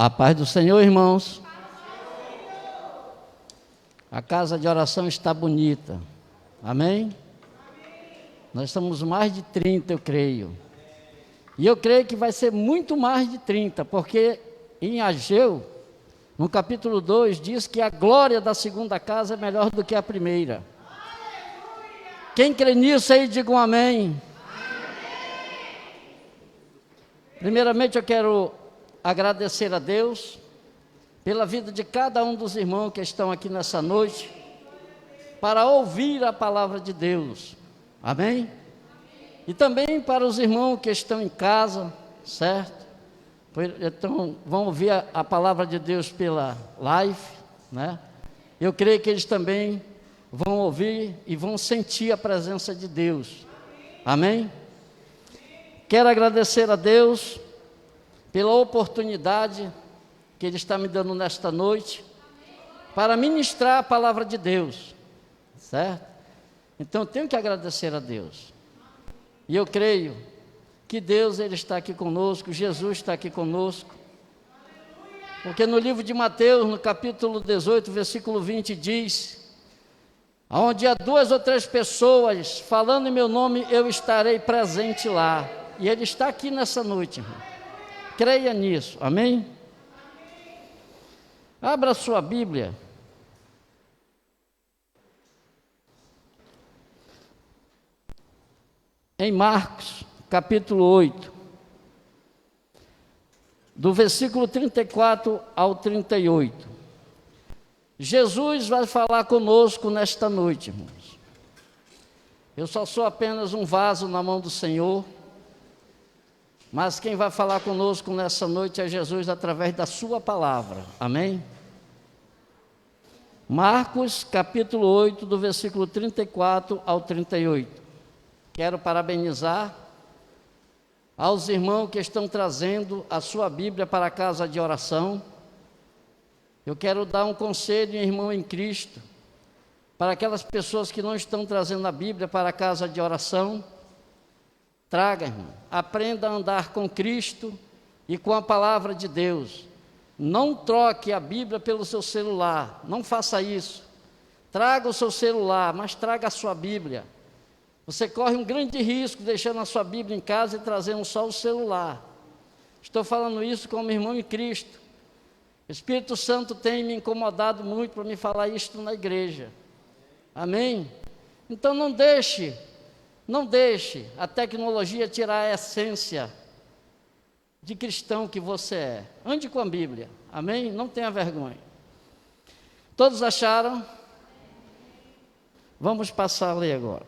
A paz do Senhor, irmãos. A casa de oração está bonita. Amém? Nós somos mais de 30, eu creio. E eu creio que vai ser muito mais de 30, porque em Ageu, no capítulo 2, diz que a glória da segunda casa é melhor do que a primeira. Quem crê nisso aí, diga um amém. Primeiramente eu quero agradecer a Deus pela vida de cada um dos irmãos que estão aqui nessa noite para ouvir a palavra de Deus, amém? E também para os irmãos que estão em casa, certo? Então vão ouvir a palavra de Deus pela live, né? Eu creio que eles também vão ouvir e vão sentir a presença de Deus, amém? Quero agradecer a Deus pela oportunidade que Ele está me dando nesta noite para ministrar a palavra de Deus, certo? Então, eu tenho que agradecer a Deus. E eu creio que Deus, Ele está aqui conosco, Jesus está aqui conosco. Porque no livro de Mateus, no capítulo 18, versículo 20, diz: onde há 2 ou 3 pessoas falando em meu nome, eu estarei presente lá. E Ele está aqui nessa noite, irmão. Creia nisso, amém? Abra sua Bíblia. Em Marcos, capítulo 8, do versículo 34 ao 38. Jesus vai falar conosco nesta noite, irmãos. Eu só sou apenas um vaso na mão do Senhor, mas quem vai falar conosco nessa noite é Jesus através da sua palavra, amém? Marcos, capítulo 8, do versículo 34 ao 38. Quero parabenizar aos irmãos que estão trazendo a sua Bíblia para a casa de oração. Eu quero dar um conselho, irmão em Cristo, para aquelas pessoas que não estão trazendo a Bíblia para a casa de oração. Traga, irmão, aprenda a andar com Cristo e com a palavra de Deus. Não troque a Bíblia pelo seu celular, não faça isso. Traga o seu celular, mas traga a sua Bíblia. Você corre um grande risco deixando a sua Bíblia em casa e trazendo só o celular. Estou falando isso como irmão em Cristo. O Espírito Santo tem me incomodado muito para me falar isto na igreja. Amém? Então não deixe a tecnologia tirar a essência de cristão que você é. Ande com a Bíblia, amém? Não tenha vergonha. Todos acharam? Vamos passar a ler agora.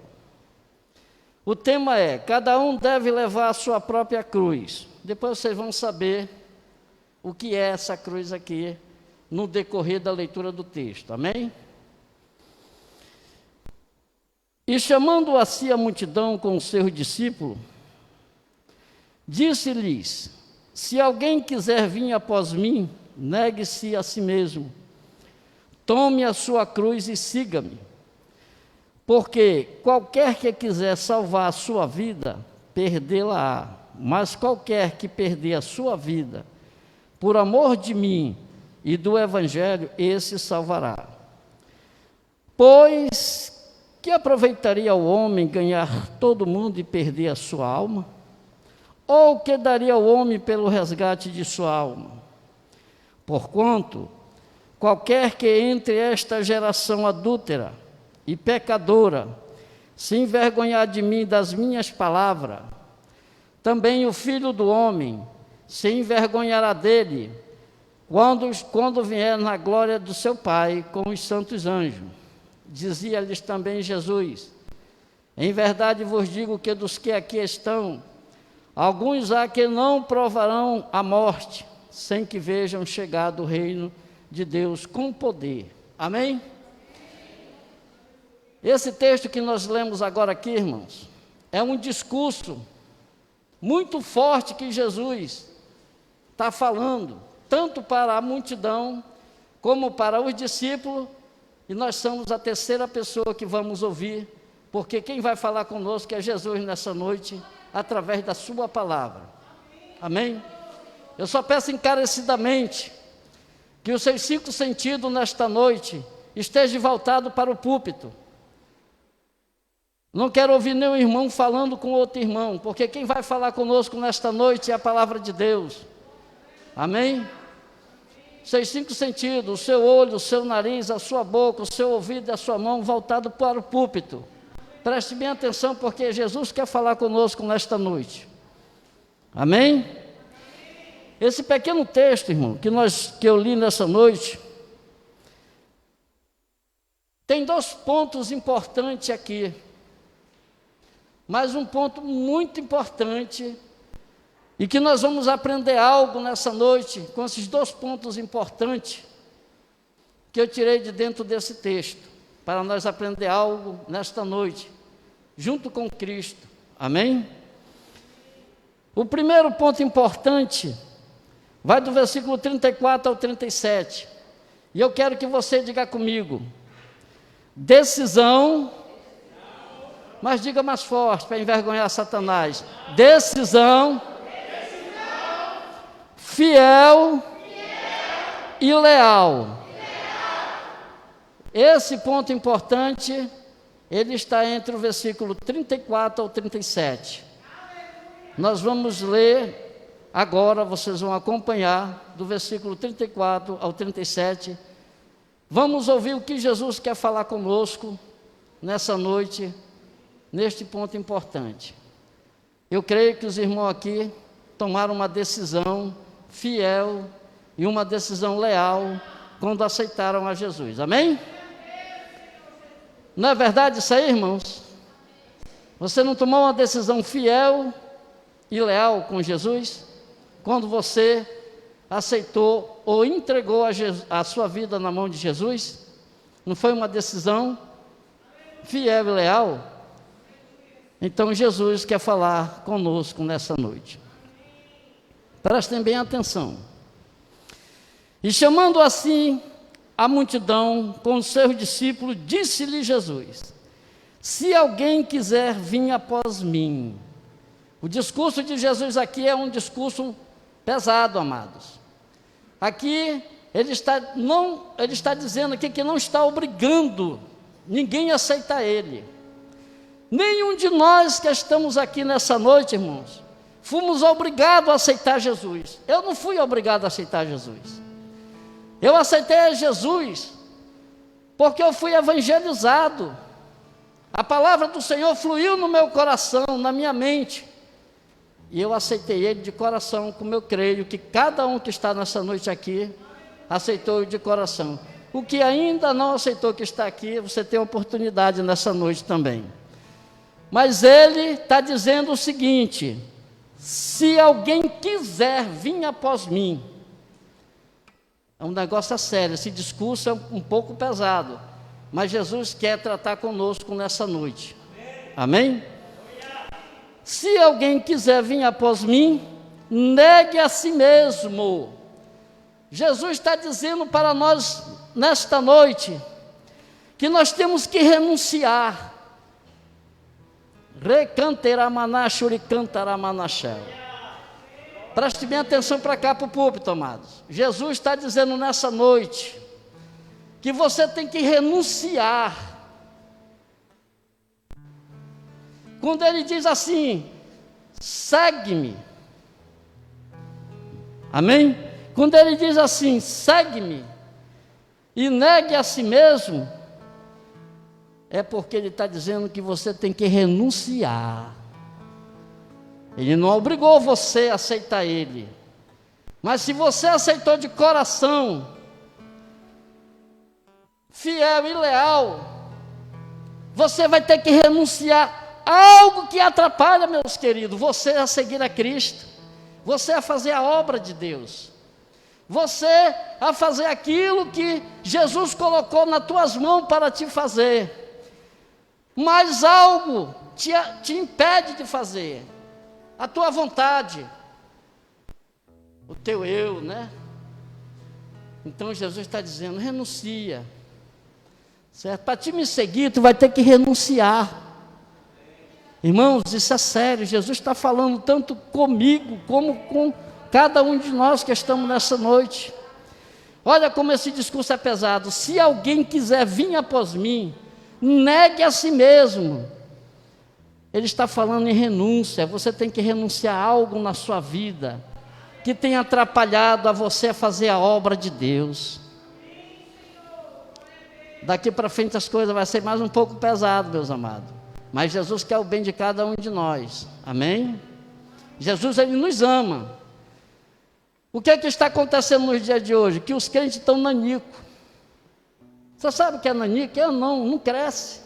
O tema é: cada um deve levar a sua própria cruz. Depois vocês vão saber o que é essa cruz aqui no decorrer da leitura do texto, amém? E chamando a si a multidão com os seus discípulos, disse-lhes: se alguém quiser vir após mim, negue-se a si mesmo, tome a sua cruz e siga-me. Porque qualquer que quiser salvar a sua vida, perdê-la-á. Mas qualquer que perder a sua vida, por amor de mim e do Evangelho, esse salvará. Pois que aproveitaria o homem ganhar todo mundo e perder a sua alma? Ou que daria o homem pelo resgate de sua alma? Porquanto, qualquer que entre esta geração adúltera e pecadora se envergonhar de mim e das minhas palavras, também o Filho do Homem se envergonhará dele, quando vier na glória do seu Pai com os santos anjos. Dizia-lhes também Jesus: em verdade vos digo que dos que aqui estão, alguns há que não provarão a morte, sem que vejam chegado o reino de Deus com poder. Amém? Esse texto que nós lemos agora aqui, irmãos, é um discurso muito forte que Jesus está falando, tanto para a multidão, como para os discípulos, e nós somos a terceira pessoa que vamos ouvir, porque quem vai falar conosco é Jesus nessa noite, através da sua palavra. Amém? eu só peço encarecidamente que os seus 5 sentidos nesta noite estejam voltados para o púlpito. Não quero ouvir nenhum irmão falando com outro irmão, porque quem vai falar conosco nesta noite é a palavra de Deus. Amém? Seus 5 sentidos, o seu olho, o seu nariz, a sua boca, o seu ouvido e a sua mão voltado para o púlpito. Preste bem atenção, porque Jesus quer falar conosco nesta noite. Amém? Esse pequeno texto, irmão, que eu li nessa noite, tem 2 pontos importantes aqui. Mas um ponto muito importante, e que nós vamos aprender algo nessa noite, com esses 2 pontos importantes, que eu tirei de dentro desse texto, para nós aprender algo nesta noite, junto com Cristo. Amém? O primeiro ponto importante vai do versículo 34 ao 37, e eu quero que você diga comigo: decisão, mas diga mais forte para envergonhar Satanás: decisão, fiel e leal. Esse ponto importante, ele está entre o versículo 34 ao 37. Nós vamos ler agora, vocês vão acompanhar, do versículo 34 ao 37. Vamos ouvir o que Jesus quer falar conosco nessa noite, neste ponto importante. Eu creio que os irmãos aqui tomaram uma decisão fiel e uma decisão leal quando aceitaram a Jesus. Amém? Não é verdade isso aí, irmãos? Você não tomou uma decisão fiel e leal com Jesus quando você aceitou ou entregou a sua vida na mão de Jesus? Não foi uma decisão fiel e leal? Então Jesus quer falar conosco nessa noite. Prestem bem atenção. E chamando assim a multidão com os seus discípulos, disse-lhe Jesus: se alguém quiser vir após mim. O discurso de Jesus aqui é um discurso pesado, amados. Aqui ele está dizendo aqui que não está obrigando ninguém a aceitar ele. Nenhum de nós que estamos aqui nessa noite, irmãos, fomos obrigados a aceitar Jesus. Eu não fui obrigado a aceitar Jesus. Eu aceitei Jesus porque eu fui evangelizado. A palavra do Senhor fluiu no meu coração, na minha mente, e eu aceitei Ele de coração, como eu creio que cada um que está nessa noite aqui aceitou de coração. O que ainda não aceitou que está aqui, você tem a oportunidade nessa noite também. Mas Ele está dizendo o seguinte: se alguém quiser vir após mim. É um negócio sério, esse discurso é um pouco pesado, mas Jesus quer tratar conosco nessa noite. Amém? Se alguém quiser vir após mim, negue a si mesmo. Jesus está dizendo para nós nesta noite que nós temos que renunciar. Preste bem atenção para cá, para o púlpito, amados. Jesus está dizendo nessa noite que você tem que renunciar. Quando Ele diz assim: segue-me. Amém? Quando Ele diz assim: segue-me e negue a si mesmo, é porque Ele está dizendo que você tem que renunciar. Ele não obrigou você a aceitar Ele, mas se você aceitou de coração, fiel e leal, você vai ter que renunciar a algo que atrapalha, meus queridos, você a seguir a Cristo, você a fazer a obra de Deus, você a fazer aquilo que Jesus colocou nas tuas mãos para te fazer, mas algo te impede de fazer. A tua vontade, o teu eu, né? Então Jesus está dizendo: renuncia, certo? Para te me seguir, tu vai ter que renunciar. Irmãos, isso é sério. Jesus está falando tanto comigo como cada um de nós que estamos nessa noite. Olha como esse discurso é pesado. Se alguém quiser vir após mim, negue a si mesmo. Ele está falando em renúncia. Você tem que renunciar a algo na sua vida que tem atrapalhado a você a fazer a obra de Deus. Daqui para frente as coisas vai ser mais um pouco pesado, meus amados. Mas Jesus quer o bem de cada um de nós. Amém? Jesus, Ele nos ama. O que é que está acontecendo nos dias de hoje? Que os crentes estão nanico. Você sabe o que é nanico? Não cresce.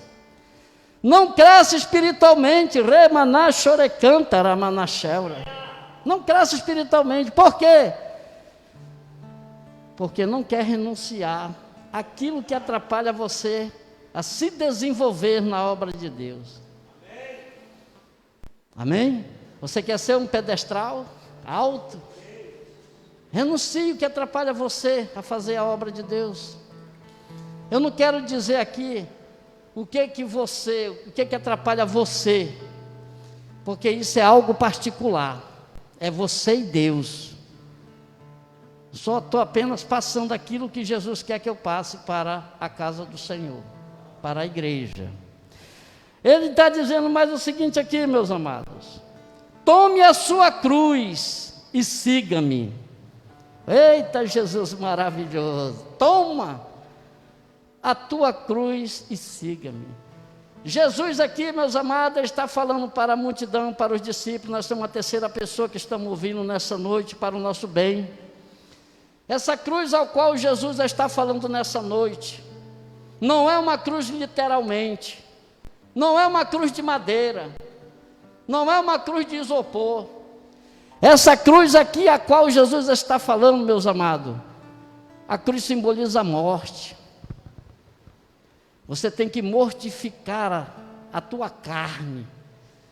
Não cresce espiritualmente. Remaná, chorecanta, ramanacheura. Não cresce espiritualmente. Por quê? Porque não quer renunciar àquilo que atrapalha você a se desenvolver na obra de Deus. Amém? Você quer ser um pedestral alto? Renuncie o que atrapalha você a fazer a obra de Deus. Eu não quero dizer aqui o que atrapalha você, porque isso é algo particular, é você e Deus. Só estou apenas passando aquilo que Jesus quer que eu passe para a casa do Senhor, para a igreja. Ele está dizendo mais o seguinte aqui, meus amados: tome a sua cruz e siga-me. Eita, Jesus maravilhoso, toma a tua cruz e siga-me. Jesus aqui, meus amados, está falando para a multidão, para os discípulos. Nós temos uma terceira pessoa que estamos ouvindo nessa noite para o nosso bem. Essa cruz ao qual Jesus está falando nessa noite, não é uma cruz literalmente, não é uma cruz de madeira, não é uma cruz de isopor. Essa cruz aqui, a qual Jesus está falando, meus amados, a cruz simboliza a morte. Você tem que mortificar a tua carne,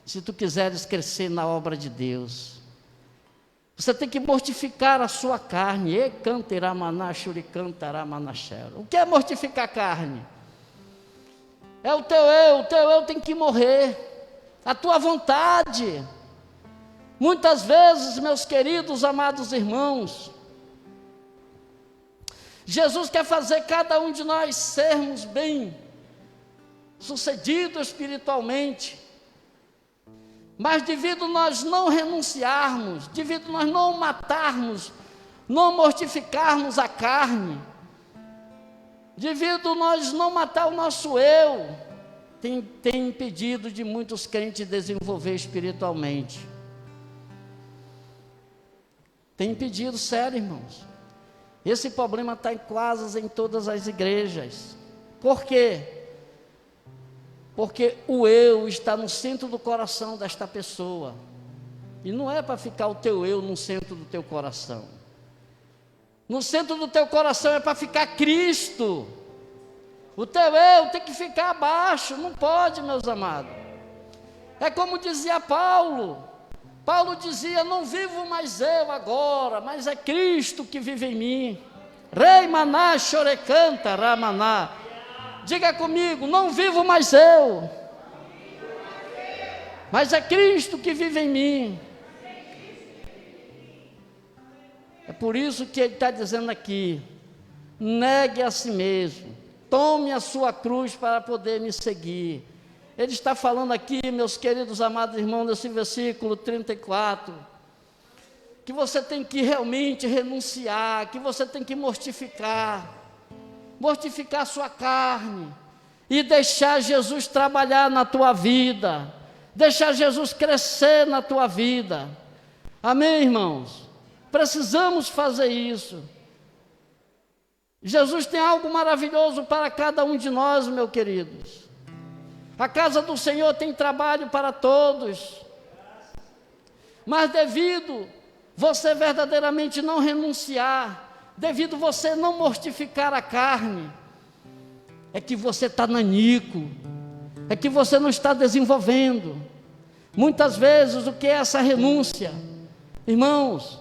se tu quiseres crescer na obra de Deus. Você tem que mortificar a sua carne. O que é mortificar a carne? É o teu eu tem que morrer, a tua vontade. Muitas vezes, meus queridos, amados irmãos, Jesus quer fazer cada um de nós sermos bem sucedidos espiritualmente, mas devido nós não renunciarmos, devido nós não matarmos, não mortificarmos a carne, devido nós não matar o nosso eu, tem impedido de muitos crentes desenvolver espiritualmente. Tem impedido, sério, irmãos. Esse problema está quase em todas as igrejas. Por quê? Porque o eu está no centro do coração desta pessoa. E não é para ficar o teu eu no centro do teu coração. No centro do teu coração é para ficar Cristo. O teu eu tem que ficar abaixo, não pode, meus amados. É como dizia Paulo. Paulo dizia: não vivo mais eu agora, mas é Cristo que vive em mim. Rei maná, chorecanta, ramaná. Diga comigo: não vivo mais eu, mas é Cristo que vive em mim. É por isso que ele está dizendo aqui: negue a si mesmo, tome a sua cruz para poder me seguir. Ele está falando aqui, meus queridos amados irmãos, nesse versículo 34, que você tem que realmente renunciar, que você tem que mortificar a sua carne, e deixar Jesus trabalhar na tua vida, deixar Jesus crescer na tua vida. Amém, irmãos? Precisamos fazer isso. Jesus tem algo maravilhoso para cada um de nós, meus queridos. A casa do Senhor tem trabalho para todos, mas devido você verdadeiramente não renunciar, devido você não mortificar a carne, é que você está nanico, é que você não está desenvolvendo. Muitas vezes, o que é essa renúncia? Irmãos,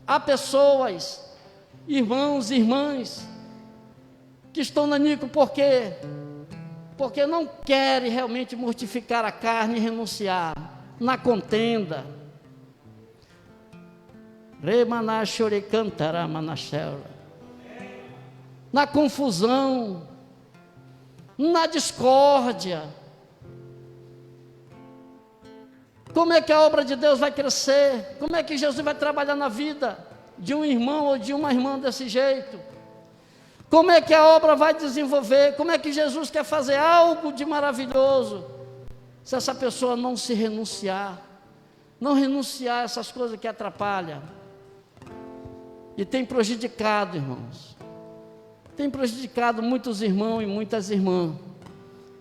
há pessoas, irmãos e irmãs, que estão nanico porque não querem realmente mortificar a carne e renunciar na contenda. Na confusão, na discórdia. Como é que a obra de Deus vai crescer? Como é que Jesus vai trabalhar na vida de um irmão ou de uma irmã desse jeito? Como é que a obra vai desenvolver? Como é que Jesus quer fazer algo de maravilhoso? Se essa pessoa não se renunciar, não renunciar a essas coisas que atrapalham. E tem prejudicado, irmãos. Tem prejudicado muitos irmãos e muitas irmãs,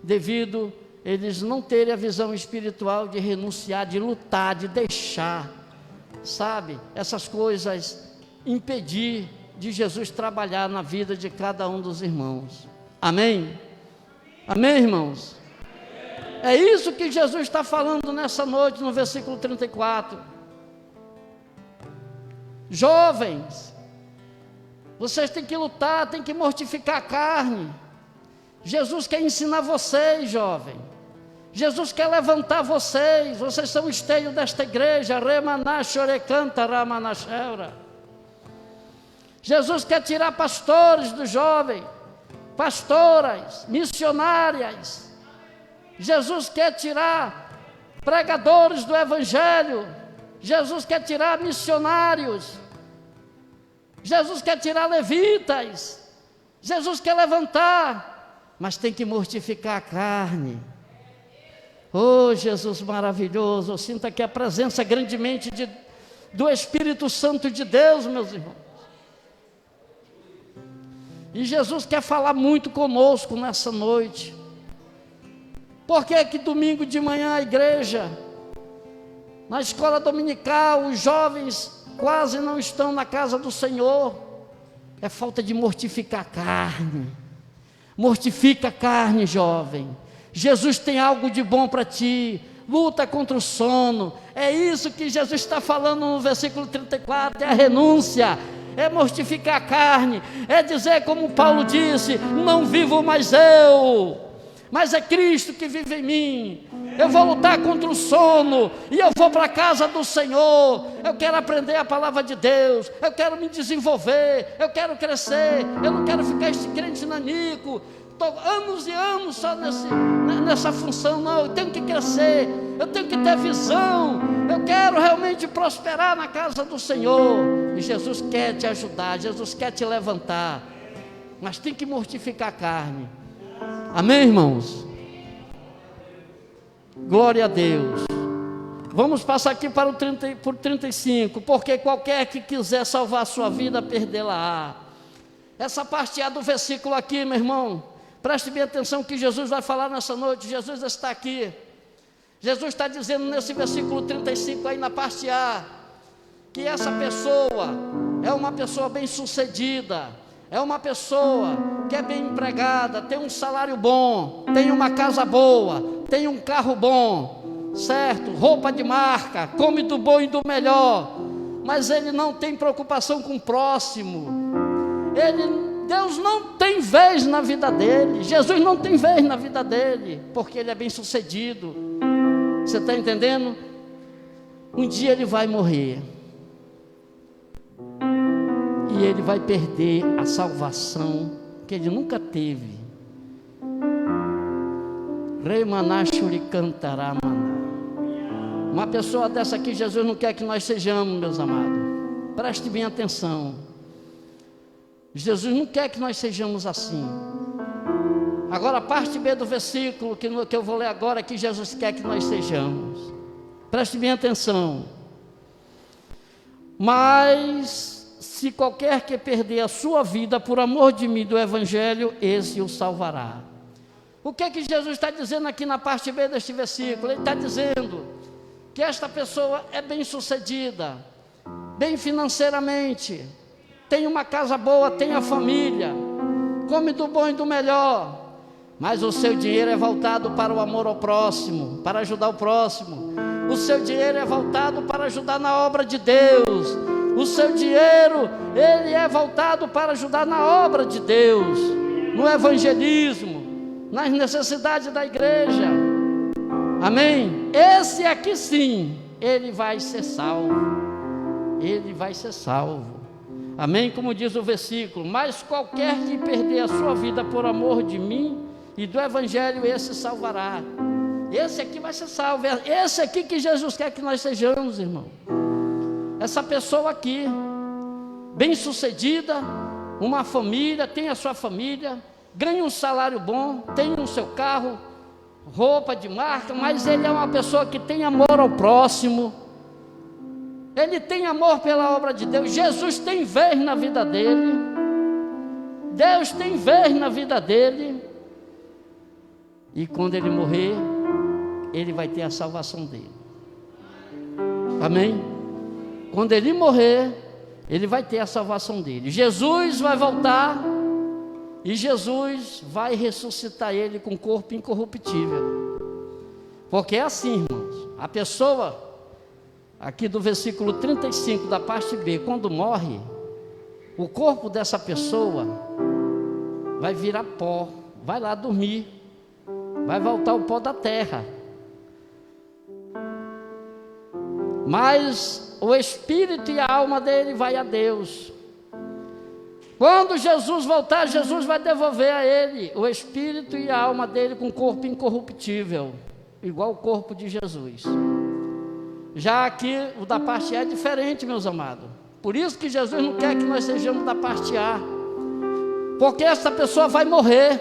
devido eles não terem a visão espiritual de renunciar, de lutar, de deixar, sabe, essas coisas impedir de Jesus trabalhar na vida de cada um dos irmãos. Amém? Amém, irmãos? É isso que Jesus está falando nessa noite, no versículo 34. Jovens, vocês têm que lutar, têm que mortificar a carne. Jesus quer ensinar vocês, jovem. Jesus quer levantar vocês. Vocês são o esteio desta igreja. Jesus quer tirar pastores do jovem, pastoras, missionárias. Jesus quer tirar pregadores do evangelho. Jesus quer tirar missionários. Jesus quer tirar levitas. Jesus quer levantar, mas tem que mortificar a carne. Oh, Jesus maravilhoso, eu sinto aqui a presença grandemente do Espírito Santo de Deus, meus irmãos. E Jesus quer falar muito conosco nessa noite. Por que que domingo de manhã a igreja, na escola dominical, os jovens quase não estão na casa do Senhor? É falta de mortificar a carne. Mortifica a carne, jovem. Jesus tem algo de bom para ti. Luta contra o sono. É isso que Jesus está falando no versículo 34, é a renúncia, é mortificar a carne, é dizer como Paulo disse, não vivo mais eu, mas é Cristo que vive em mim. Eu vou lutar contra o sono, e eu vou para a casa do Senhor. Eu quero aprender a palavra de Deus, eu quero me desenvolver, eu quero crescer, eu não quero ficar este crente nanico, estou anos e anos só nessa função. Não, eu tenho que crescer, eu tenho que ter visão, eu quero realmente prosperar na casa do Senhor. E Jesus quer te ajudar, Jesus quer te levantar, mas tem que mortificar a carne. Amém, irmãos? Glória a Deus. Vamos passar aqui para o 35. Porque qualquer que quiser salvar a sua vida, perdê-la-á. Essa parte A do versículo aqui, meu irmão, preste bem atenção que Jesus vai falar nessa noite. Jesus está aqui. Jesus está dizendo nesse versículo 35 aí na parte A, que essa pessoa é uma pessoa bem sucedida, é uma pessoa que é bem empregada, tem um salário bom, tem uma casa boa, tem um carro bom, certo? Roupa de marca, come do bom e do melhor, mas ele não tem preocupação com o próximo. Deus não tem vez na vida dele, Jesus não tem vez na vida dele, porque ele é bem sucedido. Você está entendendo? Um dia ele vai morrer, e ele vai perder a salvação que ele nunca teve. Uma pessoa dessa aqui, Jesus não quer que nós sejamos, meus amados. Preste bem atenção. Jesus não quer que nós sejamos assim. Agora, a parte B do versículo que eu vou ler agora, que Jesus quer que nós sejamos. Preste bem atenção. Mas se qualquer que perder a sua vida por amor de mim do Evangelho, esse o salvará. O que é que Jesus está dizendo aqui na parte B deste versículo? Ele está dizendo que esta pessoa é bem sucedida, bem financeiramente, tem uma casa boa, tem a família, come do bom e do melhor, mas o seu dinheiro é voltado para o amor ao próximo, para ajudar o próximo. O seu dinheiro é voltado para ajudar na obra de Deus. O seu dinheiro, ele é voltado para ajudar na obra de Deus, no evangelismo, nas necessidades da igreja. Amém? Esse aqui sim, ele vai ser salvo. ele vai ser salvo. Amém? Como diz o versículo: mas qualquer que perder a sua vida por amor de mim e do Evangelho, esse salvará. Esse aqui vai ser salvo. Esse aqui que Jesus quer que nós sejamos, irmão. Essa pessoa aqui, bem sucedida, uma família, tem a sua família, ganha um salário bom, tem o seu carro, roupa de marca, mas ele é uma pessoa que tem amor ao próximo. Ele tem amor pela obra de Deus. Jesus tem vez na vida dele. Deus tem vez na vida dele. E quando ele morrer, ele vai ter a salvação dele. Amém? Quando ele morrer, ele vai ter a salvação dele. Jesus vai voltar e Jesus vai ressuscitar ele com corpo incorruptível. Porque é assim, irmãos, a pessoa aqui do versículo 35 da parte B, quando morre, o corpo dessa pessoa vai virar pó, vai lá dormir, vai voltar ao pó da terra. Mas o espírito e a alma dele vai a Deus. Quando Jesus voltar, Jesus vai devolver a ele o espírito e a alma dele com corpo incorruptível, igual o corpo de Jesus. Já aqui o da parte A é diferente, meus amados. Por isso que Jesus não quer que nós sejamos da parte A, porque essa pessoa vai morrer.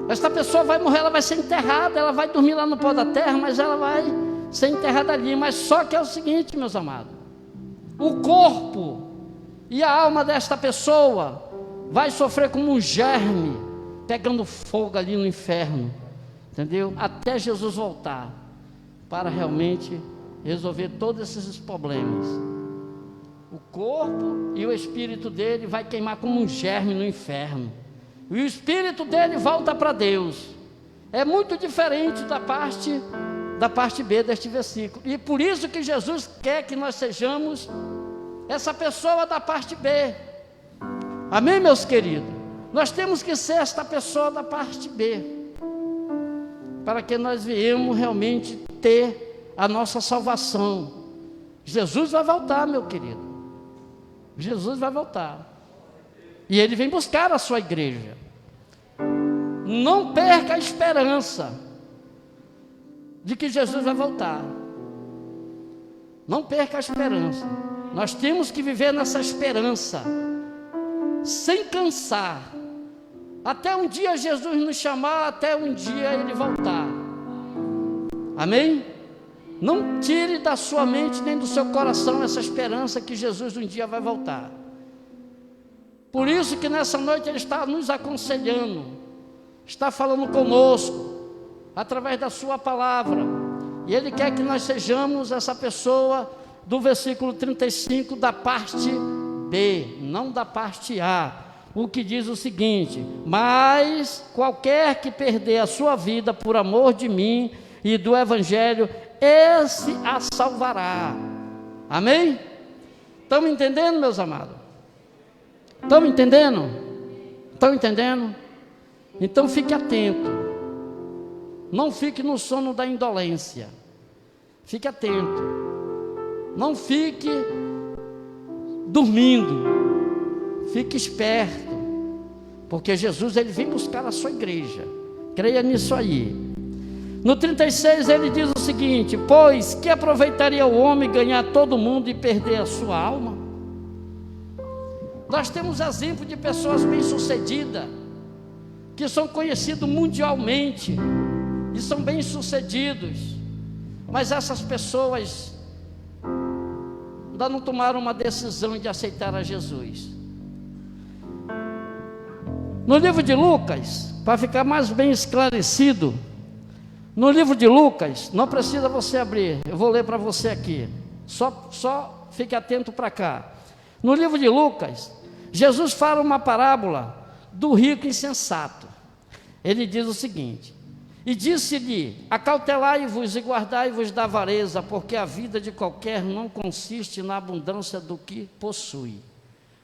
Esta pessoa vai morrer, ela vai ser enterrada, ela vai dormir lá no pó da terra, mas ela vai ser enterrada ali. Mas só que é o seguinte, meus amados, o corpo e a alma desta pessoa vai sofrer como um germe, pegando fogo ali no inferno, entendeu? Até Jesus voltar, para realmente resolver todos esses problemas. O corpo e o espírito dele vai queimar como um germe no inferno, e o espírito dele volta para Deus. É muito diferente da parte B deste versículo, e por isso que Jesus quer que nós sejamos essa pessoa da parte B. Amém, meus queridos? Nós temos que ser esta pessoa da parte B, para que nós viemos realmente ter a nossa salvação. Jesus vai voltar, meu querido. Jesus vai voltar. E ele vem buscar a sua igreja. Não perca a esperança de que Jesus vai voltar. Não perca a esperança. Nós temos que viver nessa esperança, sem cansar, até um dia Jesus nos chamar, até um dia ele voltar. Amém? Não tire da sua mente nem do seu coração essa esperança que Jesus um dia vai voltar. Por isso que nessa noite ele está nos aconselhando, está falando conosco, através da sua palavra, e ele quer que nós sejamos essa pessoa do versículo 35 da parte B, não da parte A, o que diz o seguinte: mas qualquer que perder a sua vida por amor de mim e do Evangelho, esse a salvará. Amém? Estão entendendo, meus amados? Estão entendendo? Estão entendendo? Então fique atento, não fique no sono da indolência, fique atento, não fique dormindo, fique esperto, porque Jesus ele vem buscar a sua igreja. Creia nisso aí. No 36 ele diz o seguinte: pois que aproveitaria o homem ganhar todo mundo e perder a sua alma? Nós temos exemplo de pessoas bem-sucedidas, que são conhecidos mundialmente e são bem-sucedidos, mas essas pessoas ainda não tomaram uma decisão de aceitar a Jesus. No livro de Lucas, para ficar mais bem esclarecido, no livro de Lucas, não precisa você abrir, eu vou ler para você aqui, só fique atento para cá. No livro de Lucas, Jesus fala uma parábola do rico insensato. Ele diz o seguinte: e disse-lhe: acautelai-vos e guardai-vos da avareza, porque a vida de qualquer não consiste na abundância do que possui.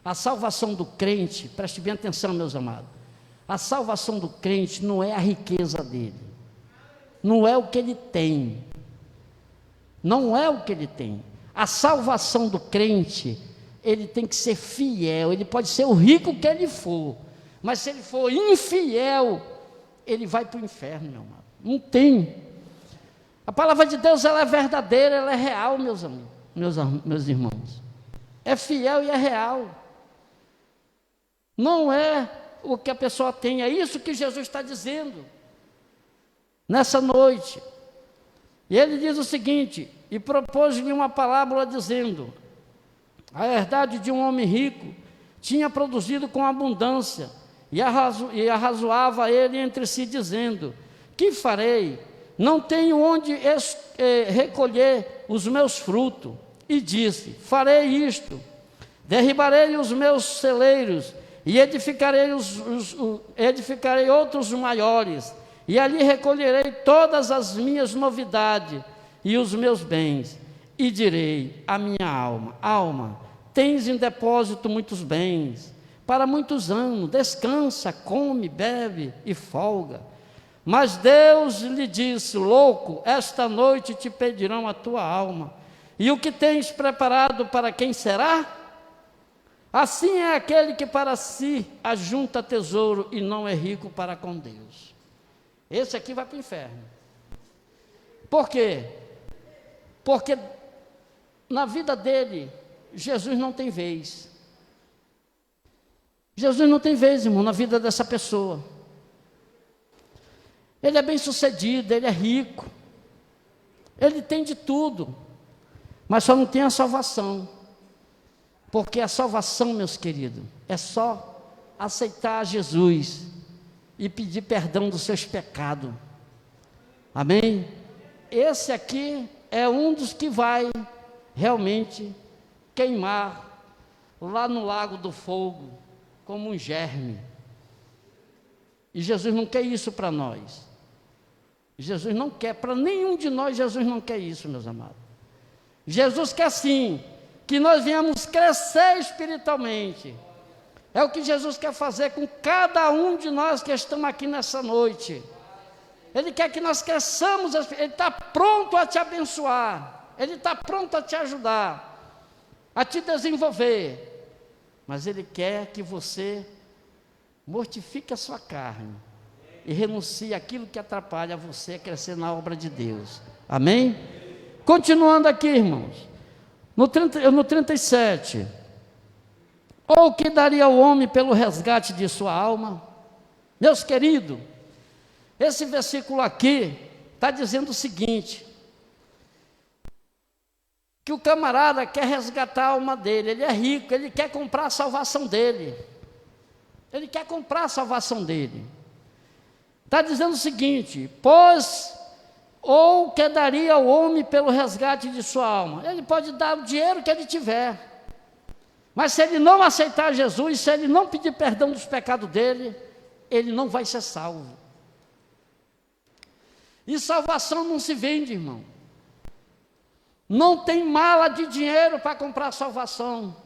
A salvação do crente, preste bem atenção, meus amados, a salvação do crente não é a riqueza dele, não é o que ele tem, não é o que ele tem. A salvação do crente, ele tem que ser fiel. Ele pode ser o rico que ele for, mas se ele for infiel, ele vai para o inferno, meu amado. Não tem. A palavra de Deus, ela é verdadeira, ela é real, meus amigos, meus irmãos. É fiel e é real. Não é o que a pessoa tem, é isso que Jesus está dizendo nessa noite. E ele diz o seguinte: e propôs-lhe uma parábola dizendo: a herdade de um homem rico tinha produzido com abundância, e arrazoava ele entre si, dizendo: que farei? Não tenho onde recolher os meus frutos. E disse: farei isto, derribarei os meus celeiros, e edificarei outros maiores, e ali recolherei todas as minhas novidades e os meus bens, e direi à minha alma: alma, tens em depósito muitos bens, para muitos anos, descansa, come, bebe e folga. Mas Deus lhe disse: louco, esta noite te pedirão a tua alma, e o que tens preparado para quem será? Assim é aquele que para si ajunta tesouro e não é rico para com Deus. Esse aqui vai para o inferno. Por quê? Porque na vida dele, Jesus não tem vez. Jesus não tem vez, irmão, na vida dessa pessoa. Ele é bem sucedido, ele é rico, ele tem de tudo, mas só não tem a salvação. Porque a salvação, meus queridos, é só aceitar Jesus e pedir perdão dos seus pecados. Amém? Esse aqui é um dos que vai realmente queimar lá no lago do fogo, como um germe. E Jesus não quer isso para nós. Jesus não quer, para nenhum de nós, Jesus não quer isso, meus amados. Jesus quer sim, que nós venhamos crescer espiritualmente. É o que Jesus quer fazer com cada um de nós que estamos aqui nessa noite. Ele quer que nós cresçamos, Ele está pronto a te abençoar, Ele está pronto a te ajudar, a te desenvolver, mas Ele quer que você mortifique a sua carne e renuncie àquilo que atrapalha você a crescer na obra de Deus. Amém? Continuando aqui, irmãos, no 37, ou que daria o homem pelo resgate de sua alma? Meus queridos, esse versículo aqui está dizendo o seguinte: que o camarada quer resgatar a alma dele, ele é rico, ele quer comprar a salvação dele, ele quer comprar a salvação dele. Está dizendo o seguinte: pois, ou que daria o homem pelo resgate de sua alma? Ele pode dar o dinheiro que ele tiver, mas se ele não aceitar Jesus, se ele não pedir perdão dos pecados dele, ele não vai ser salvo. E salvação não se vende, irmão. Não tem mala de dinheiro para comprar salvação.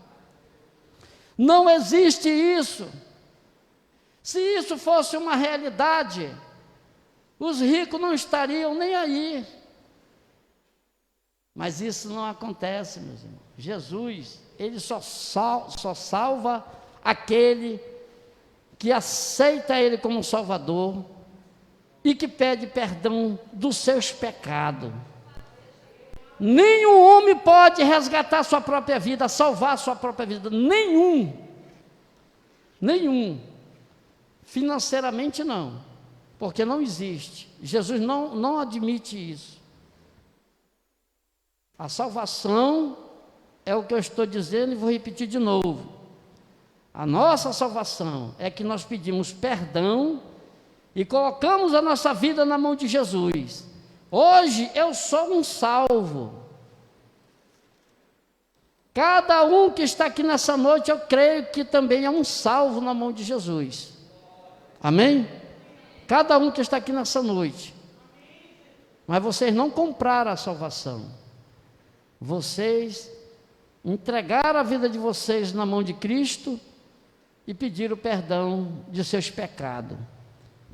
Não existe isso. Se isso fosse uma realidade, os ricos não estariam nem aí. Mas isso não acontece, meus irmãos. Jesus, Ele só salva aquele que aceita Ele como Salvador e que pede perdão dos seus pecados. Nenhum homem pode resgatar sua própria vida, salvar sua própria vida. Nenhum. Financeiramente não, porque não existe. Jesus não admite isso. A salvação é o que eu estou dizendo e vou repetir de novo. A nossa salvação é que nós pedimos perdão e colocamos a nossa vida na mão de Jesus. Hoje eu sou um salvo. Cada um que está aqui nessa noite, eu creio que também é um salvo na mão de Jesus. Amém? Cada um que está aqui nessa noite. Mas vocês não compraram a salvação. Vocês entregaram a vida de vocês na mão de Cristo e pediram perdão de seus pecados.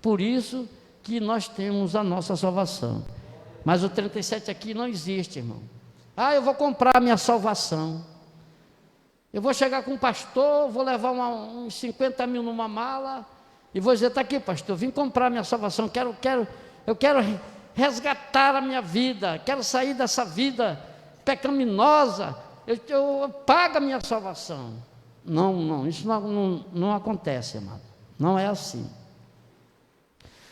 Por isso que nós temos a nossa salvação. Mas o 37 aqui não existe, irmão. Ah, eu vou comprar a minha salvação. Eu vou chegar com o pastor, vou levar uns 50 mil numa mala e vou dizer, está aqui, pastor, vim comprar a minha salvação, eu quero resgatar a minha vida, quero sair dessa vida pecaminosa, eu pago a minha salvação. Não, isso não acontece, amado. Não é assim.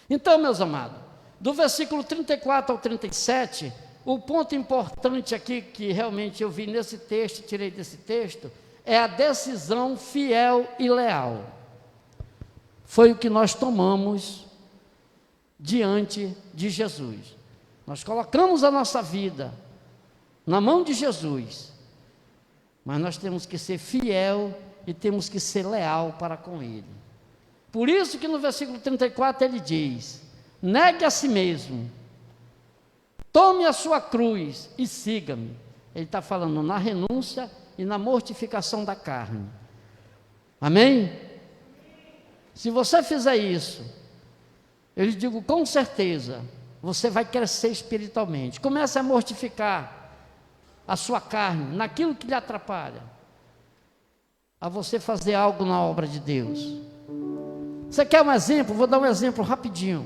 Então, meus amados, do versículo 34 ao 37, o ponto importante aqui que realmente eu vi nesse texto, tirei desse texto, é a decisão fiel e leal. Foi o que nós tomamos diante de Jesus. Nós colocamos a nossa vida na mão de Jesus, mas nós temos que ser fiel e temos que ser leal para com Ele. Por isso que no versículo 34 ele diz, negue a si mesmo, tome a sua cruz e siga-me. Ele está falando na renúncia e na mortificação da carne. Amém? Se você fizer isso, eu lhe digo com certeza, você vai crescer espiritualmente. Comece a mortificar a sua carne, naquilo que lhe atrapalha, a você fazer algo na obra de Deus. Você quer um exemplo? Vou dar um exemplo rapidinho.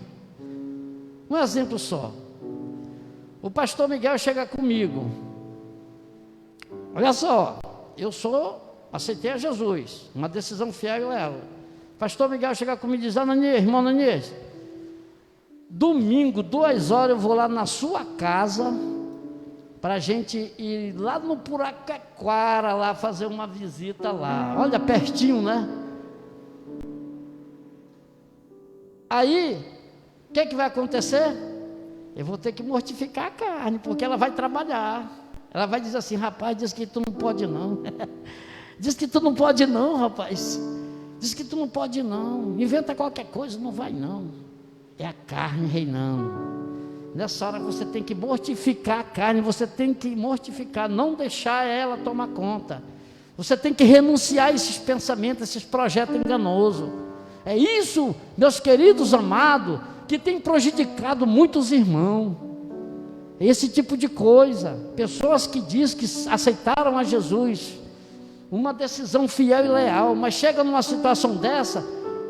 Um exemplo só. O pastor Miguel chega comigo. Olha só, aceitei a Jesus, uma decisão fiel e leal. O pastor Miguel chega comigo e diz, irmão Ananias, domingo, 2 horas, eu vou lá na sua casa, para a gente ir lá no Puraquequara, lá fazer uma visita lá. Olha, pertinho, né? Aí, o que vai acontecer? Eu vou ter que mortificar a carne, porque ela vai trabalhar. Ela vai dizer assim, rapaz, diz que tu não pode não. Diz que tu não pode não, rapaz. Diz que tu não pode não. Inventa qualquer coisa, não vai não. É a carne reinando. Nessa hora você tem que mortificar a carne, você tem que mortificar, não deixar ela tomar conta. Você tem que renunciar a esses pensamentos, a esses projetos enganosos. É isso, meus queridos amados, que tem prejudicado muitos irmãos. Esse tipo de coisa. Pessoas que dizem que aceitaram a Jesus, uma decisão fiel e leal, mas chega numa situação dessa,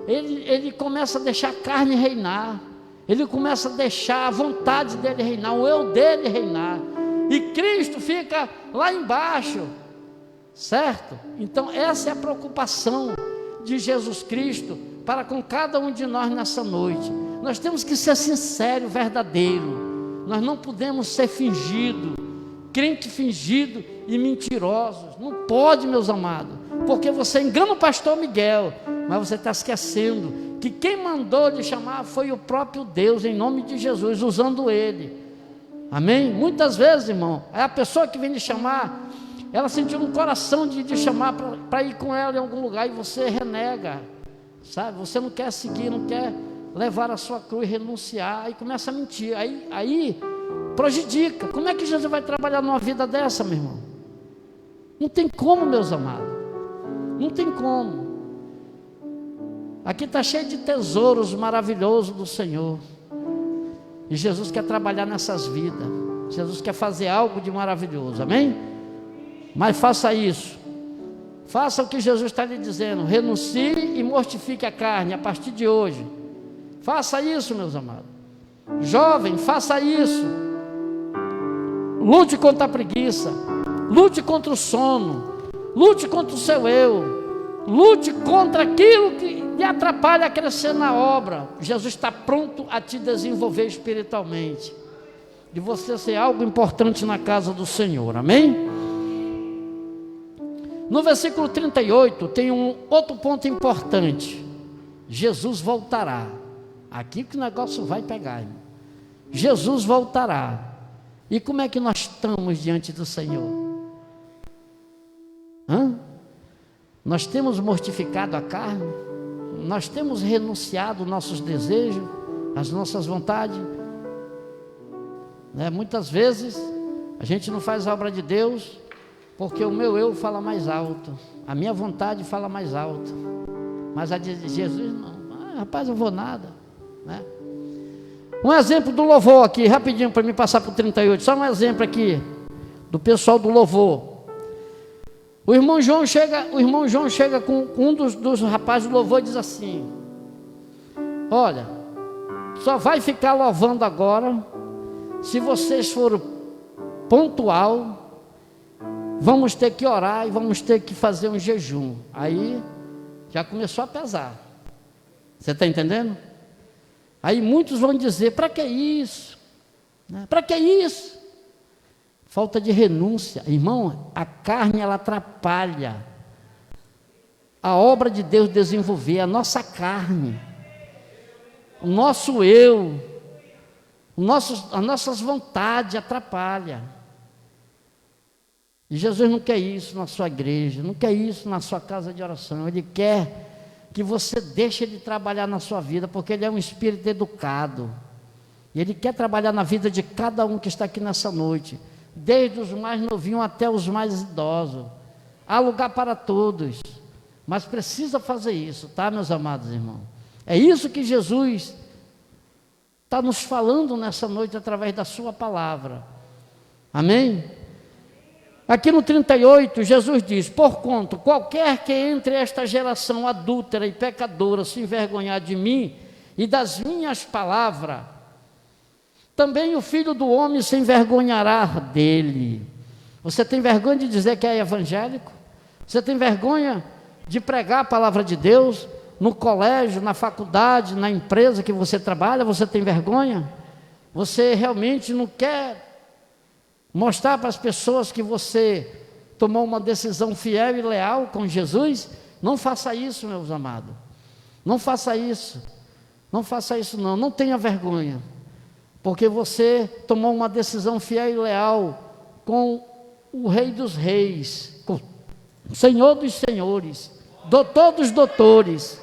ele começa a deixar a carne reinar. Ele começa a deixar a vontade dele reinar, o eu dele reinar. E Cristo fica lá embaixo. Certo? Então essa é a preocupação de Jesus Cristo para com cada um de nós nessa noite. Nós temos que ser sinceros, verdadeiro. Nós não podemos ser fingido, crente fingido e mentirosos. Não pode, meus amados, porque você engana o pastor Miguel, mas você está esquecendo que quem mandou lhe chamar foi o próprio Deus, em nome de Jesus, usando ele. Amém? Muitas vezes, irmão, é a pessoa que vem lhe chamar, ela sentiu no coração de te chamar para ir com ela em algum lugar, e você renega, sabe? Você não quer seguir, não quer levar a sua cruz, renunciar, e começa a mentir, aí prejudica. Como é que Jesus vai trabalhar numa vida dessa, meu irmão? Não tem como, meus amados, não tem como. Aqui está cheio de tesouros maravilhosos do Senhor, e Jesus quer trabalhar nessas vidas. Jesus quer fazer algo de maravilhoso, amém? Mas faça isso, faça o que Jesus está lhe dizendo, renuncie e mortifique a carne a partir de hoje. Faça isso, meus amados. Jovem, faça isso. Lute contra a preguiça, lute contra o sono, lute contra o seu eu, lute contra aquilo que lhe atrapalha a crescer na obra. Jesus está pronto a te desenvolver espiritualmente, de você ser algo importante na casa do Senhor, amém? No versículo 38 tem um outro ponto importante. Jesus voltará. Aqui que o negócio vai pegar, irmão. Jesus voltará. E como é que nós estamos diante do Senhor? Nós temos mortificado a carne? Nós temos renunciado nossos desejos, as nossas vontades? Muitas vezes a gente não faz a obra de Deus porque o meu eu fala mais alto, a minha vontade fala mais alto, mas a de Jesus não. Rapaz, eu vou nada, né? Um exemplo do louvor aqui, rapidinho, para me passar para o 38, só um exemplo aqui do pessoal do louvor. O irmão João chega com um dos rapazes do louvor e diz assim: olha, só vai ficar louvando agora se vocês forem pontual. Vamos ter que orar e vamos ter que fazer um jejum. Aí já começou a pesar. Você está entendendo? Aí muitos vão dizer: para que isso? Para que isso? Falta de renúncia. Irmão, a carne ela atrapalha a obra de Deus desenvolver. A nossa carne, o nosso eu, as nossas vontades atrapalham. E Jesus não quer isso na sua igreja, não quer isso na sua casa de oração. Ele quer que você deixe Ele trabalhar na sua vida, porque Ele é um espírito educado. E Ele quer trabalhar na vida de cada um que está aqui nessa noite, desde os mais novinhos até os mais idosos. Há lugar para todos, mas precisa fazer isso, tá, meus amados irmãos? É isso que Jesus está nos falando nessa noite através da sua palavra. Amém? Aqui no 38, Jesus diz: porquanto qualquer que entre esta geração adúltera e pecadora se envergonhar de mim e das minhas palavras, também o Filho do Homem se envergonhará dele. Você tem vergonha de dizer que é evangélico? Você tem vergonha de pregar a palavra de Deus no colégio, na faculdade, na empresa que você trabalha? Você tem vergonha? Você realmente não quer mostrar para as pessoas que você tomou uma decisão fiel e leal com Jesus? Não faça isso, meus amados. Não faça isso. Não faça isso não. Não tenha vergonha. Porque você tomou uma decisão fiel e leal com o Rei dos Reis, com o Senhor dos Senhores, Doutor dos Doutores.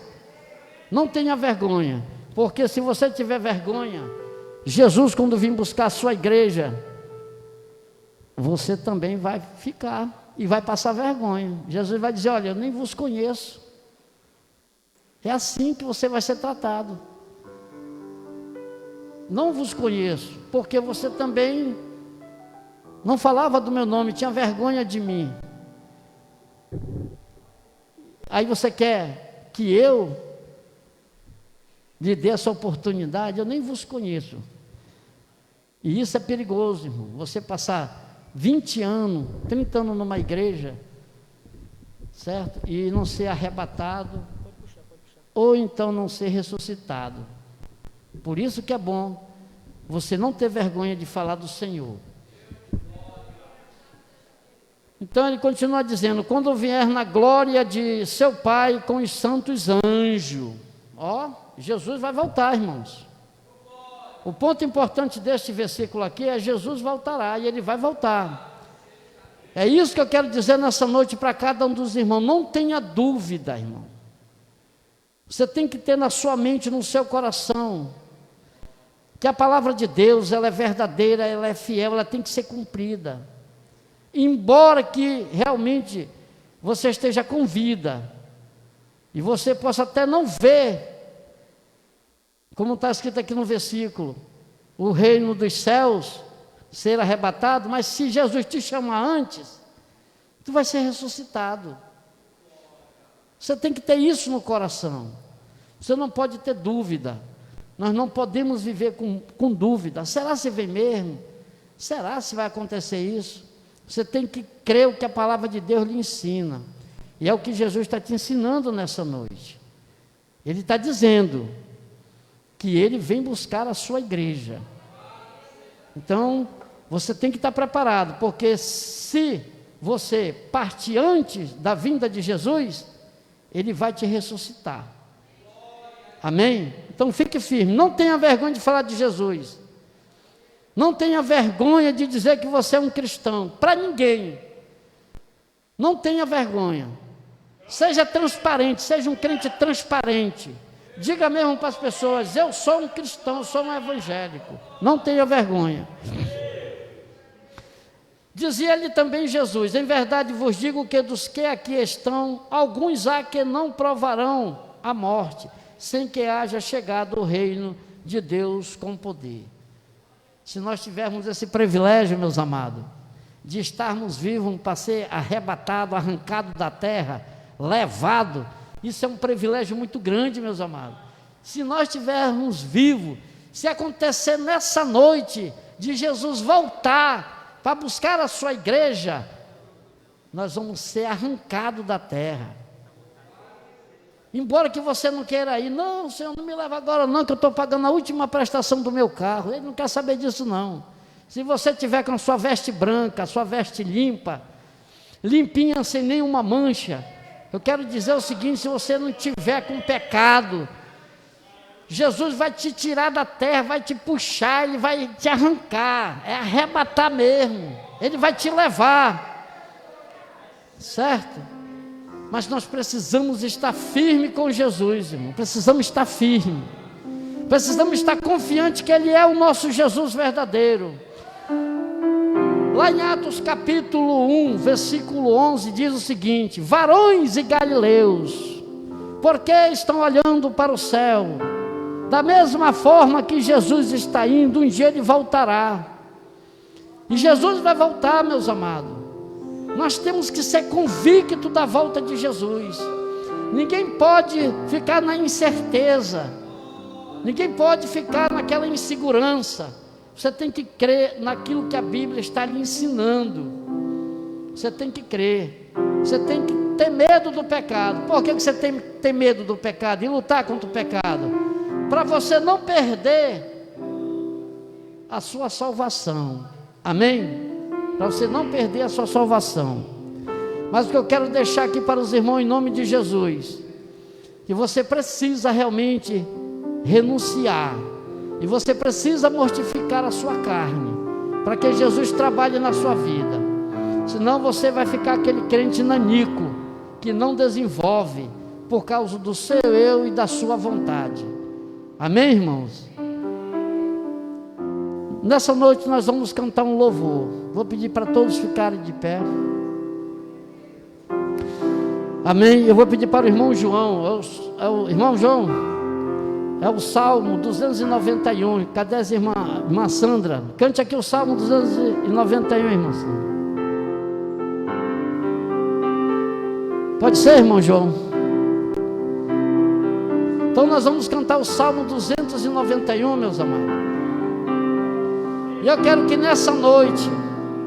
Não tenha vergonha. Porque se você tiver vergonha, Jesus, quando vir buscar a sua igreja, você também vai ficar e vai passar vergonha. Jesus vai dizer: olha, eu nem vos conheço. É assim que você vai ser tratado. Não vos conheço, porque você também não falava do meu nome, tinha vergonha de mim. Aí você quer que eu lhe dê essa oportunidade? Eu nem vos conheço. E isso é perigoso, irmão. Você passar 20 anos, 30 anos numa igreja, certo? E não ser arrebatado, ou então não ser ressuscitado. Por isso que é bom você não ter vergonha de falar do Senhor. Então ele continua dizendo: quando vier na glória de seu Pai com os santos anjos. Ó, Jesus vai voltar, irmãos. O ponto importante deste versículo aqui é: Jesus voltará, e Ele vai voltar. É isso que eu quero dizer nessa noite para cada um dos irmãos. Não tenha dúvida, irmão. Você tem que ter na sua mente, no seu coração, que a palavra de Deus, ela é verdadeira, ela é fiel, ela tem que ser cumprida. Embora que realmente você esteja com vida, e você possa até não ver, como está escrito aqui no versículo, o reino dos céus ser arrebatado, mas se Jesus te chamar antes, tu vai ser ressuscitado. Você tem que ter isso no coração. Você não pode ter dúvida. Nós não podemos viver com dúvida. Será se vem mesmo? Será se vai acontecer isso? Você tem que crer o que a palavra de Deus lhe ensina. E é o que Jesus está te ensinando nessa noite. Ele está dizendo que Ele vem buscar a sua igreja. Então, você tem que estar preparado, porque se você partir antes da vinda de Jesus, Ele vai te ressuscitar. Amém? Então fique firme, não tenha vergonha de falar de Jesus. Não tenha vergonha de dizer que você é um cristão, para ninguém. Não tenha vergonha. Seja transparente, seja um crente transparente. Diga mesmo para as pessoas: eu sou um cristão, eu sou um evangélico. Não tenha vergonha. Dizia-lhe também Jesus: em verdade vos digo que dos que aqui estão, alguns há que não provarão a morte, sem que haja chegado o reino de Deus com poder. Se nós tivermos esse privilégio, meus amados, de estarmos vivos para ser arrebatado, arrancado da terra, levado. Isso é um privilégio muito grande, meus amados. Se nós estivermos vivos, se acontecer nessa noite de Jesus voltar para buscar a sua igreja, nós vamos ser arrancados da terra. Embora que você não queira ir, não, Senhor, não me leva agora não, que eu estou pagando a última prestação do meu carro. Ele não quer saber disso não. Se você tiver com a sua veste branca, a sua veste limpa, limpinha, sem nenhuma mancha, eu quero dizer o seguinte: se você não tiver com pecado, Jesus vai te tirar da terra, vai te puxar, Ele vai te arrancar, é arrebatar mesmo, Ele vai te levar, certo? Mas nós precisamos estar firme com Jesus, irmão. Precisamos estar firme. Precisamos estar confiante que Ele é o nosso Jesus verdadeiro. Lá em Atos capítulo 1, versículo 11, diz o seguinte: varões e galileus, por que estão olhando para o céu? Da mesma forma que Jesus está indo, um dia Ele voltará. E Jesus vai voltar, meus amados. Nós temos que ser convictos da volta de Jesus. Ninguém pode ficar na incerteza. Ninguém pode ficar naquela insegurança. Você tem que crer naquilo que a Bíblia está lhe ensinando. Você tem que crer. Você tem que ter medo do pecado. Por que você tem que ter medo do pecado e lutar contra o pecado? Para você não perder a sua salvação. Amém? Para você não perder a sua salvação. Mas o que eu quero deixar aqui para os irmãos em nome de Jesus, que você precisa realmente renunciar, e você precisa mortificar a sua carne, para que Jesus trabalhe na sua vida. Senão você vai ficar aquele crente nanico, que não desenvolve, por causa do seu eu e da sua vontade. Amém, irmãos? Nessa noite nós vamos cantar um louvor. Vou pedir para todos ficarem de pé. Amém. Eu vou pedir para o irmão João. Irmão João, é o Salmo 291. Cadê as irmã Sandra? Cante aqui o Salmo 291, irmã Sandra. Pode ser, irmão João? Então nós vamos cantar o Salmo 291, meus amados. E eu quero que nessa noite,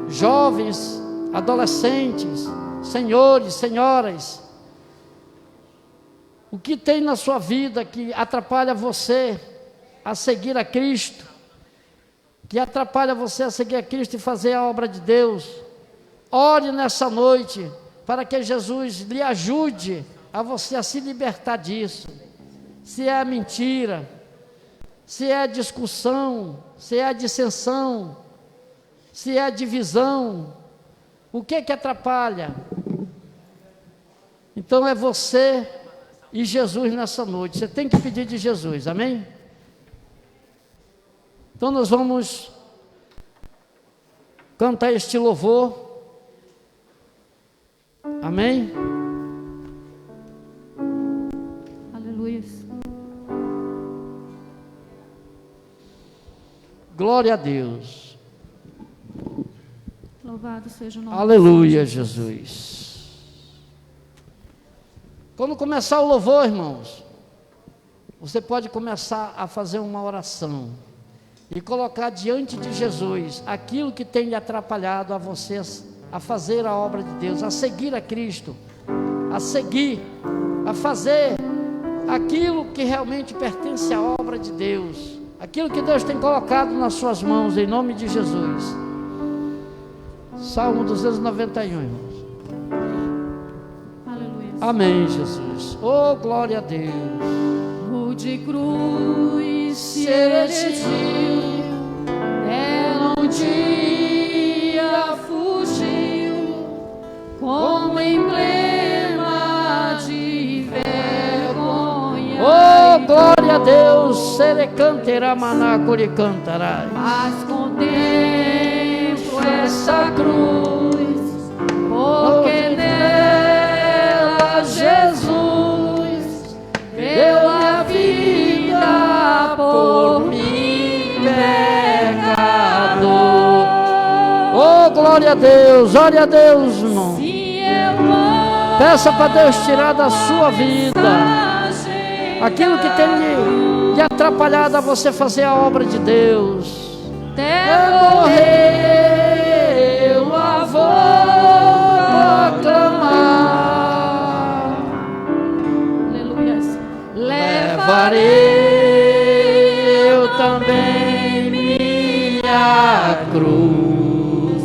jovens, adolescentes, senhores, senhoras, o que tem na sua vida que atrapalha você a seguir a Cristo, que atrapalha você a seguir a Cristo e fazer a obra de Deus, ore nessa noite, para que Jesus lhe ajude a você a se libertar disso. Se é a mentira, se é a discussão, se é a dissensão, se é a divisão, o que atrapalha? Então é você e Jesus nessa noite. Você tem que pedir de Jesus, amém? Então nós vamos cantar este louvor, amém? Aleluia. Glória a Deus. Louvado seja o nome. Aleluia, Jesus. Quando começar o louvor, irmãos, você pode começar a fazer uma oração e colocar diante de Jesus aquilo que tem lhe atrapalhado a vocês a fazer a obra de Deus, a seguir a Cristo, a seguir, a fazer aquilo que realmente pertence à obra de Deus, aquilo que Deus tem colocado nas suas mãos, em nome de Jesus. Salmo 291, irmãos. Aleluia. Amém, Jesus. Oh, glória a Deus. O de cruz se erigiu, ela um dia fugiu, como emblema de vergonha. Oh, glória a Deus. Serecantera manacori cantará. Mas contemplo essa cruz, porque nela Jesus deu a vida por mim, pecador. Oh, glória a Deus, irmão. Se eu amo, Peça para Deus tirar da sua vida aquilo que tem lhe atrapalhado a você fazer a obra de Deus. até Morrer, eu a vou proclamar. aleluia. Levarei eu também minha cruz,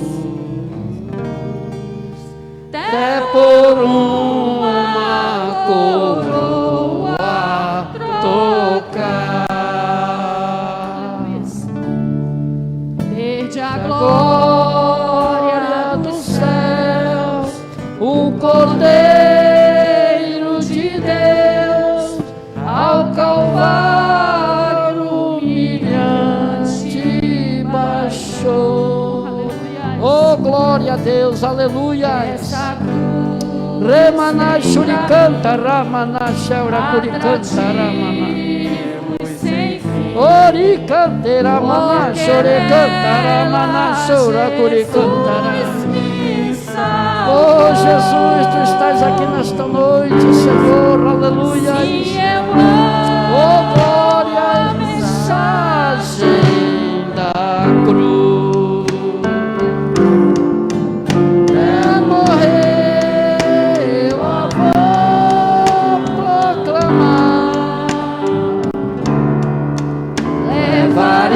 até por uma coroa tocar. Desde a Glória dos céus, o Cordeiro de Deus ao Calvário humilhante baixou. Oh, glória a Deus, aleluia. Remana shuricanta, ramana shaura curicanta, ramana. Oricante, ramana shorecanta, ramana shaura curicanta. Oh, Jesus, tu estás aqui nesta noite, Senhor, aleluia. Oh, glória, mensagem da cruz. É morrer, eu vou proclamar.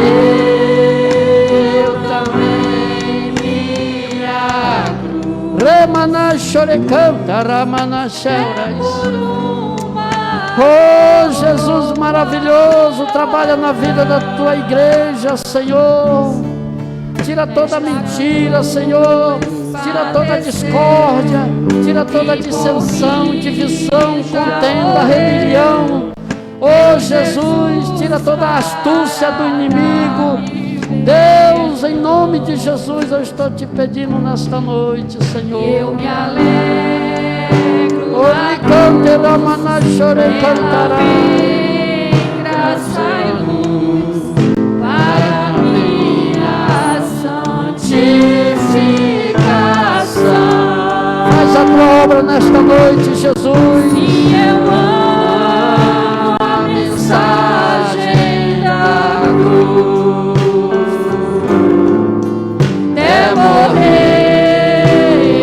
Levarei eu também minha cruz. Remana chorecanta, ramana cheiras. Oh, Jesus maravilhoso, trabalha na vida da tua igreja, Senhor. Tira toda mentira, Senhor. Tira toda discórdia, tira toda dissensão, divisão, contenda, rebelião. Oh, Jesus, tira toda a astúcia do inimigo. Deus, em nome de Jesus, eu estou te pedindo nesta noite, Senhor. Eu me alegro. Oh, cante, ramana, chore, cantará. Graça e luz para minha santificação. Faz a tua obra nesta noite, Jesus. E eu amo a mensagem da cruz. Até morrer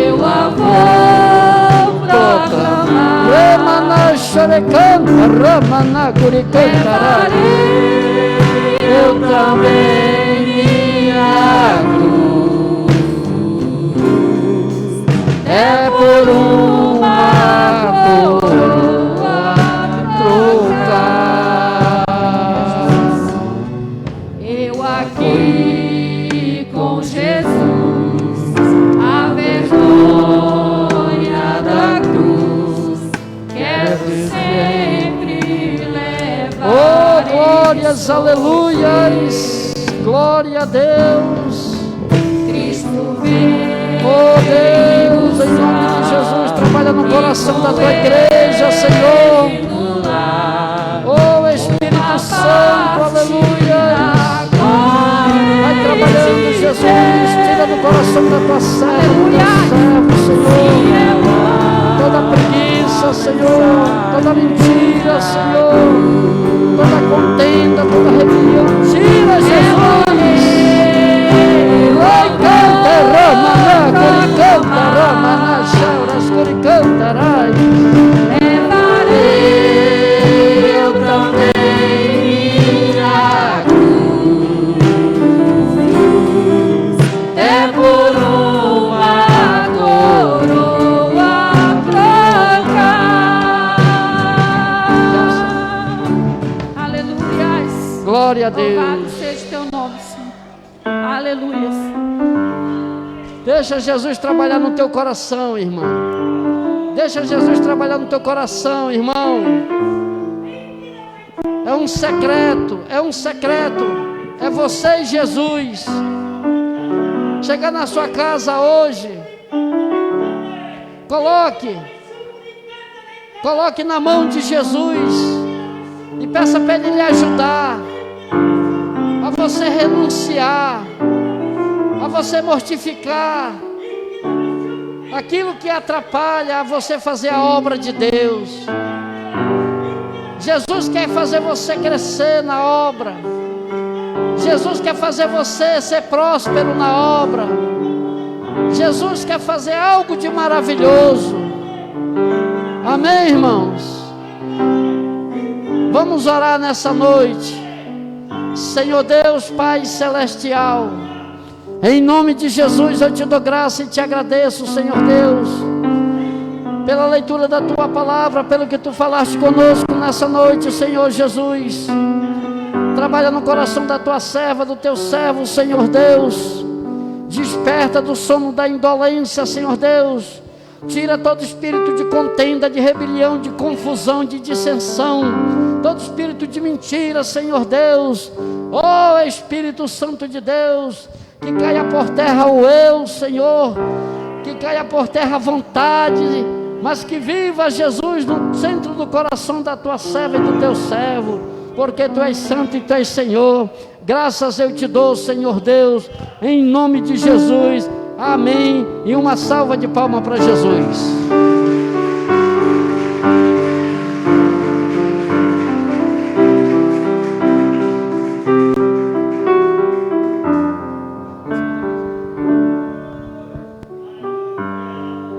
eu a vou proclamar. Ramana, chore, canta, ramana, curicanta. Eu também minha cruz, é por uma coroa trocar. Eu aqui com Jesus, a vergonha da cruz, quero sempre levar. Oh, glórias, aleluias, glória a Deus. Cristo veio. Oh, Deus, em nome de Jesus, trabalha no coração da tua igreja, Senhor. Oh, Espírito Santo, aleluia. Vai trabalhando, Jesus, tira do coração da tua serva, do teu servo, Senhor. Toda preguiça, Senhor, toda mentira, Senhor, toda contenda, toda rebelião, tira, Jesus. Oi, canta, ramana, coricanta, ramana, chauras, coricantarai. Levarei eu também minha cruz, é por uma coroa branca. Aleluias. Glória a Louvado Deus. seja teu nome, Senhor. Aleluias. Deixa Jesus trabalhar no teu coração, irmão. Deixa Jesus trabalhar no teu coração, irmão. É um secreto, é um secreto. É você e Jesus. Chegar na sua casa hoje, coloque na mão de Jesus e peça para Ele lhe ajudar a você renunciar, a você mortificar aquilo que atrapalha a você fazer a obra de Deus. Jesus quer fazer você crescer na obra. Jesus quer fazer você ser próspero na obra. Jesus quer fazer algo de maravilhoso. Amém, irmãos? Vamos orar nessa noite. Senhor Deus, Pai Celestial, em nome de Jesus eu te dou graça e te agradeço, Senhor Deus, pela leitura da Tua palavra, pelo que Tu falaste conosco nessa noite, Senhor Jesus. Trabalha no coração da Tua serva, do Teu servo, Senhor Deus. Desperta do sono da indolência, Senhor Deus. Tira todo espírito de contenda, de rebelião, de confusão, de dissensão, todo espírito de mentira, Senhor Deus. Oh Espírito Santo de Deus, que caia por terra o eu, Senhor, que caia por terra a vontade, mas que viva Jesus no centro do coração da Tua serva e do Teu servo, porque Tu és santo e Tu és Senhor. Graças eu te dou, Senhor Deus, em nome de Jesus. Amém. E uma salva de palmas para Jesus.